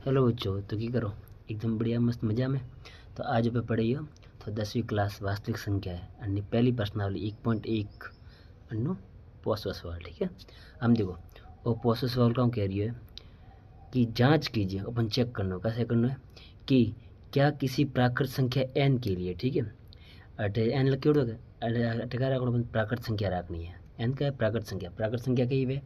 Hello बच्चों, तो की करो एकदम बढ़िया मस्त मजा में। तो आज पे पढ़ी हो तो 10वीं क्लास वास्तविक संख्या है अन्य पहली प्रश्नावली 1.1 अन्नु पोस्ट सवाल। ठीक है, हम देखो वो पोस्ट सवाल का कह रही है कि जांच कीजिए, अपन चेक करना कैसे करना है कि क्या किसी प्राकृत संख्या n के लिए, ठीक है, अटे n लग क्यों अटका अपन प्राकृत संख्या रखनी है। n का है प्राकृत संख्या कही वे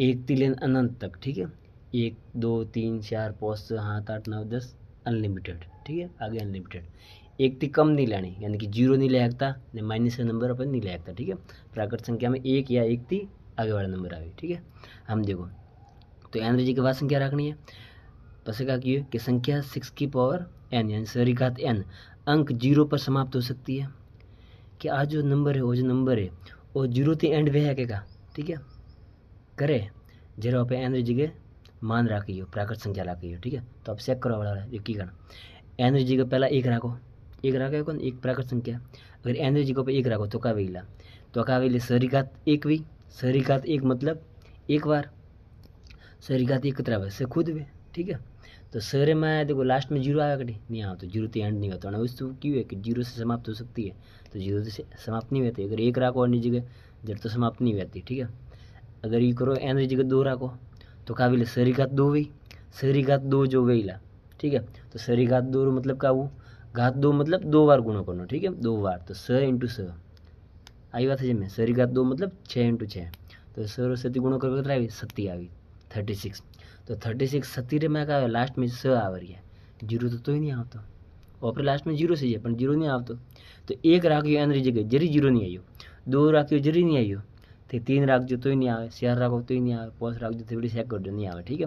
एक तिलेन अनंत तक, ठीक है, 1 2 3 4 5 6 7 8 9 10 अनलिमिटेड, ठीक है, आगे अनलिमिटेड। एक थी कम नहीं लानी, यानी कि जीरो नहीं ले सकता ने माइनस का नंबर अपन नहीं ले सकता, ठीक है। प्राकृत संख्या में एक या एक थी आगे वाला नंबर आवे, ठीक है। हम देखो तो एन जी के बाद संख्या रखनी है, बस क्या कि संख्या 6 की पावर n यानी सारी घात n अंक जीरो पर समाप्त हो सकती है। कि आज जो नंबर है वो जो नंबर है वो जीरो थी एंड वे है क्या, ठीक है, करे जरा पे एन जगह मान राखी हो प्राकृत संख्या राखी हो, ठीक है। तो अब चेक करो वाला है की करना एन जगह पहला एक राखो, एक राखे कौन एक प्राकृत संख्या। अगर एन जगह पे एक राखो तो का वेला, तो का वेले सरीघात एक वी, सरीघात एक मतलब एक बार, सरीघात एक कतरा से खुद वे, ठीक है। तो सरे में देखो लास्ट में जीरो आया कटी नहीं आओ तो जीरो तो एंड नहीं होता ना, वस्तु क्यों है कि जीरो से समाप्त हो सकती है, तो जीरो से समाप्त नहीं होती। अगर एक राखो अन्य जगह जब तो समाप्त नहीं होती, ठीक है। अगर ये करो एन जगह दो राखो तो का वेले सरीघात दो वी, सरीघात दो जो वेला, ठीक है। तो सरीघात दो मतलब का वो घात दो मतलब दो बार गुणो करना, ठीक है, दो बार। तो 6 इंटू 6 आई बात है जिसमें सरीघात दो मतलब 6 इंटू 6, तो 6 और 7 गुणो करके कितना आई 70 आई 36। तो 36 70 में क्या लास्ट में 6 आ रही है, जीरो तो ही नहीं आता और फिर लास्ट में जीरो से पर जीरो नहीं आवतो। तो एक राखियो एन जगह जरी जीरो नहीं आयो, दो राखियो जरी नहीं आयो, तो तीन राखजो तो ही नहीं आवे, चार राखो तो ही नहीं आवे, पाँच राखजो तो बड़ी चेक कर दो नहीं आवे, ठीक है।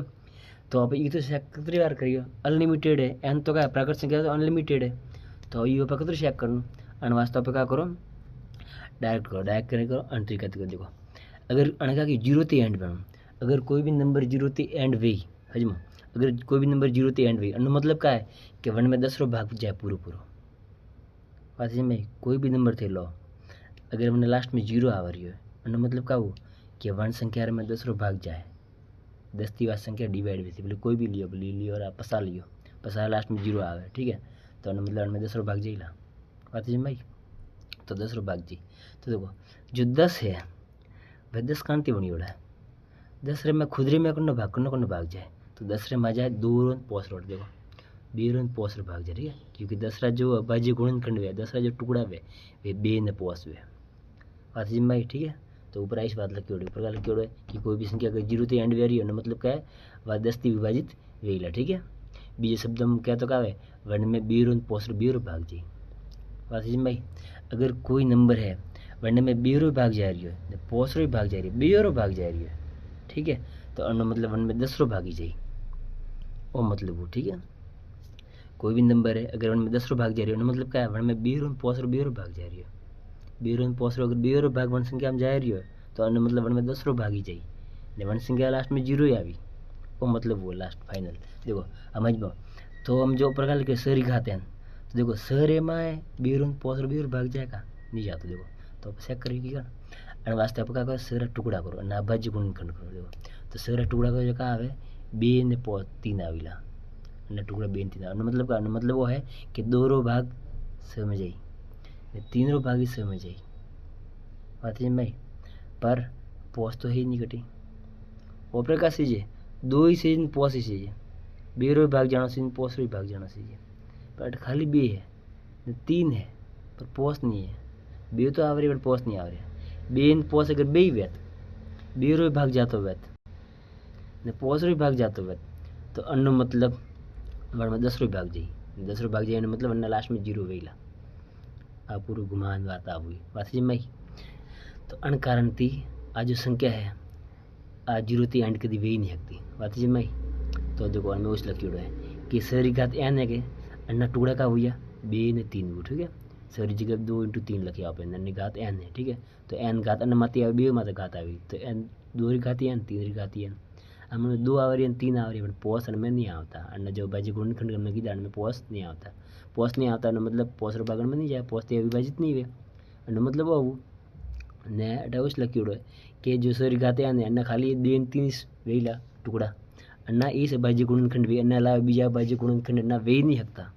तो अब ये तो चेक कितनी बार करियो, अनलिमिटेड है एन तो क्या प्राकृत संख्या तो अनलिमिटेड है, तो ये पर कितने चेक करना अन वास्तव पे क्या करो डायरेक्ट करो, डायरेक्ट करने करो एंट्री करते देखो। अगर अनका की जीरो थी एंड में, अगर कोई भी नंबर जीरो थी एंड वे हजमा, अगर कोई भी नंबर जीरो थी एंड वे अनु मतलब क्या है कि वन में 10 रो भाग जाए पूरो पूरो बात में कोई भी नंबर थे लो, अगर मैंने लास्ट में जीरो आ रही है अनु मतलब क्या वो कि वन संख्या में 10 रो भाग जाए, 10 की बात संख्या डिवाइड भी थी बोले कोई भी लियो बोले लियो और पसा लियो, पसा लास्ट में जीरो आवे, ठीक है। तो अनु मतलब में 10 रो भाग जाइला बात है भाई, तो 10 रो भाग जी। तो देखो जो 10 है वह 10 कांति बनी ओढ़ा है, 10 रे में खुदरे में करना भाग जाए, तो 10 रे में आ जाए दो रोन पोस रोड देखो बे रोन पोस रे भाग जाए, ठीक है, क्योंकि 10 रा जो अबाजी गुणनखंड वे 10 रा जो टुकड़ा वे बे ने पोस वे बात जी भाई, ठीक है। तो ऊपर आई बात लगी ऊपर का लगी है कि कोई भी संख्या अगर जीरो थी एंड वे रही है मतलब क्या है वह 10 थी विभाजित वेला, ठीक है। बीजे शब्द में क्या तो क्या है वन में बे रोन पोस बे रो भाग जाए बात जी भाई। अगर कोई नंबर है वन में बे रो भाग जा रही है, पोस रो भाग जा रही है, बे रो भाग जा रही है, ठीक है। तो अन्न मतलब वन में 10 रो भागी जाए वो मतलब वो, ठीक है। कोई भी नंबर है अगर वन में 10 रो भाग जा रही है मतलब क्या है वन में बे रो पोस रो बे रो भाग जा रही है, बे रो पोस रो अगर बे रो भाग वन संख्या में जा रही है तो अन्न मतलब वन में 10 रो भागी जाए ने वन संख्या लास्ट में जीरो ही आवी वो मतलब वो लास्ट फाइनल देखो समझ में। तो हम जो प्रकार के सरी खाते हैं तो देखो सर में बे रो पोस रो बे रो भाग जाएगा नहीं जाता देखो, तो चेक करिए क्या અને વાસ્તે આપણે કાંઈ સર ટુકડા કરો અને અભાજ્ય ગુણનખંડ કરો देखो। तो सर टुकड़ा को जो कहा आवे बे ने तीन आवेला અને टुकड़ा बे ने तीन आवे मतलब का मतलब वो है कि दो रो भाग स में जाई ने तीन रो भाग स में जाई बात है भाई। पर पोस तो है ही नहीं कटी ओपरे का सीजे दो ही सीजन पोस ही सीजे बे रो भाग जाना सीजन पोस रो भाग जाना सीजे, बट खाली बे है ने तीन है पर पोस नहीं है, बे तो आ रही बट पोस नहीं आ रही, बेन पोस अगर बे वेत बे रो भाग जातो वेत ने पोस रो भाग जातो वेत तो अन्नो मतलब वन में 10 रो भाग जाई, 10 रो भाग जाए मतलब अन्ना लास्ट में जीरो वेला आ पूरा गुमान बात आ हुई बात जी मई। तो अन कारण थी आ जो संख्या है आ जीरो थी एंड कभी वे ही नहीं सकती बात जी मई। तो देखो अन में उस लकी है कि सरी घात एन है के अन्ना टुकड़ा का हुआ बे ने तीन वो, ठीक है। सरी जगह 2 इंटू 3 लखे आप अन्य घात एन है, ठीक है। तो एन घात अन्न माती आवे बे माते घात आई तो एन दो री घाती एन तीन री घाती एन हमें दो आवरी एन तीन आवरी बट पोस में नहीं आता अन्न जो बाजी गुणनखंड में की दान में पोस नहीं आता, पोस नहीं आता मतलब पोस रो भागन में नहीं जाए पोस ते विभाजित नहीं हुए अन्न मतलब वो ने अटाउस लकी है कि जो सरी घाते आने अन्न खाली 2 3 वेला टुकड़ा अन्ना इस अभाज्य गुणनखंड वे अन्ना अलावा बीजा अभाज्य गुणनखंड अन्ना वे ही नहीं सकता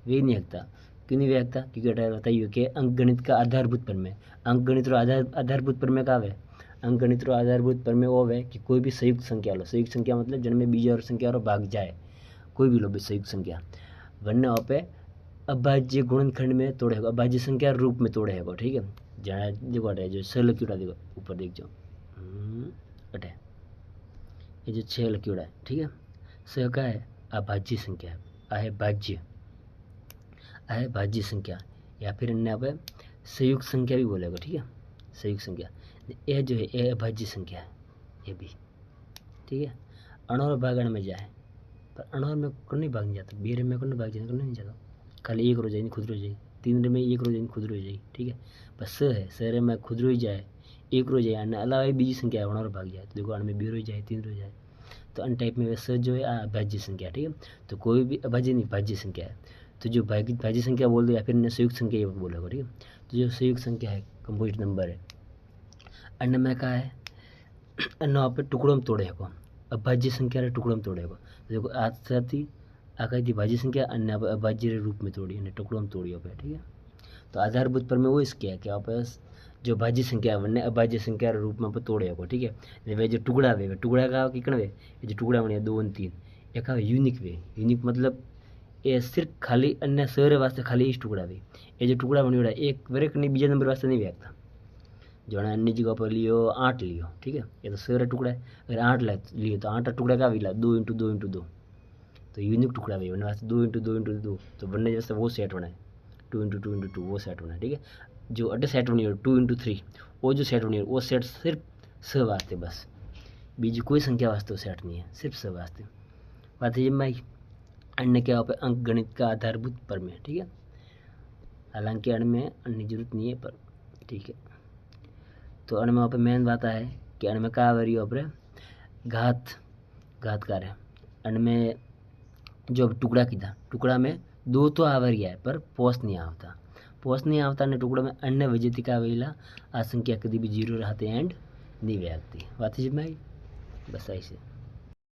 क्यों नहीं वे सकता? क्योंकि अटा बताइए कि अंकगणित का आधारभूत प्रमेय अंकगणित रो आधारभूत प्रमेय का है अंकगणित रो आधारभूत प्रमेय वो है कि कोई भी संयुक्त संख्या लो संयुक्त संख्या मतलब जिनमें बीजा और संख्या रो भाग जाए कोई भी लो भी संयुक्त संख्या वरना वहाँ पे अभाज्य गुणनखंड में तोड़े होगा अभाज्य संख्या रूप में तोड़े होगा। ठीक है जहाँ देखो अटे जो 6 लकीड़ा देखो ऊपर देख जाओ अटे ये जो 6 लकीड़ा है। ठीक है 6 का है अभाज्य संख्या आहे भाज्य संख्या या फिर इन्हें आप संयुक्त संख्या भी बोलेगा। ठीक है संयुक्त संख्या ये जो है ये अभाज्य संख्या है ये भी। ठीक है अणोर भाग अण में जाए पर अणोर में कौन नहीं भाग नहीं जाता बेरे में कौन भाग जाए कौन नहीं जाता खाली एक रो जाए खुद रो जाए 3 में एक रो जाए खुद रो जाए। ठीक है बस स है सर में खुद रो जाए एक रो जाए अन्य अलावा बीजी संख्या अणोर भाग जाए तो देखो अण में 2 रो जाए 3 रो जाए तो अन टाइप में स जो है अभाज्य संख्या। ठीक है तो कोई भी अभाज्य नहीं भाज्य संख्या है तो जो भाज्य संख्या बोल दो या फिर संयुक्त संख्या बोलेगा। ठीक है तो जो संयुक्त संख्या है कंपोजिट नंबर है अन्य में का है अन्य वहाँ पे टुकड़ों में तोड़े को अभाज्य संख्या टुकड़ों में तोड़े को देखो आज थी आकाश थी भाज्य संख्या अन्य अभाज्य रूप में तोड़ी अन्य टुकड़ों में तोड़ी पे। ठीक है तो आधारभूत पर में वो इसके है कि वापस जो भाज्य संख्या वन्य अभाज्य संख्या रूप में तोड़े को। ठीक है वे जो टुकड़ा वे टुकड़ा का किकण वे ये जो टुकड़ा बने 2 और 3 एक यूनिक वे यूनिक मतलब ये सिर्फ खाली अन्य सर वास्ते खाली इस टुकड़ा वे ये जो टुकड़ा बनी एक वरेक नहीं बीजा नंबर वास्ते नहीं व्यागता जो अन्य जगह पर लियो 8 लियो। ठीक है ये तो सर टुकड़ा है अगर 8 लियो तो 8 टुकड़ा का विला 2 × 2 × 2 तो यूनिक टुकड़ा भी बनने वास्ते 2 × 2 × 2 तो बनने जैसे वो सेट बनाए 2 × 2 × 2 वो सेट बनाए। ठीक है जो अटे सेट बनी हो 2 × 3 वो जो सेट बनी हो वो सेट सिर्फ स वास्ते बस बीजी कोई संख्या वास्ते सेट नहीं है सिर्फ स वास्ते बात है भाई। अन्य क्या पे अंक गणित का आधारभूत प्रमेय। ठीक है हालांकि अण में अन्य जरूरत नहीं है पर ठीक है तो अण में वहाँ पे मेन बात है कि अण में का आवरी अपने घात कार्य अण में जो टुकड़ा कीधा टुकड़ा में 2 तो आवरी है पर पोस्ट नहीं आवता ने टुकड़ा में अन्य विजेती का आवेला आ संख्या कभी भी 0 रहते एंड नहीं व्यागती बात है भाई बस ऐसे।